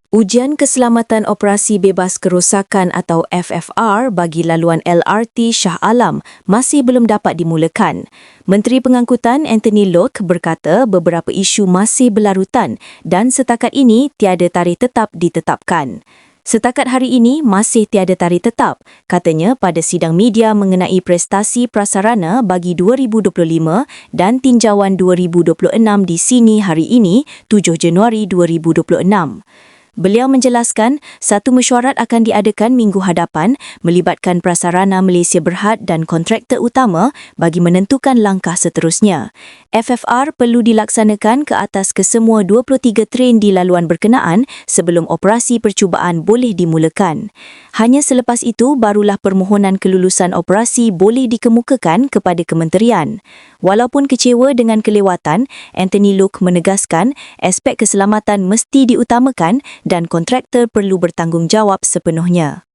Ujian Keselamatan Operasi Bebas Kerosakan atau FFR bagi laluan LRT Shah Alam masih belum dapat dimulakan. Menteri Pengangkutan Anthony Loke berkata beberapa isu masih berlarutan dan setakat ini tiada tarikh tetap ditetapkan. Setakat hari ini masih tiada tarikh tetap, katanya pada sidang media mengenai prestasi prasarana bagi 2025 dan tinjauan 2026 di sini hari ini, 7 Januari 2026. Beliau menjelaskan satu mesyuarat akan diadakan minggu hadapan melibatkan prasarana Malaysia Berhad dan kontraktor utama bagi menentukan langkah seterusnya. FFR perlu dilaksanakan ke atas kesemua 23 train di laluan berkenaan sebelum operasi percubaan boleh dimulakan. Hanya selepas itu barulah permohonan kelulusan operasi boleh dikemukakan kepada kementerian. Walaupun kecewa dengan kelewatan, Anthony Loke menegaskan aspek keselamatan mesti diutamakan dan kontraktor perlu bertanggungjawab sepenuhnya.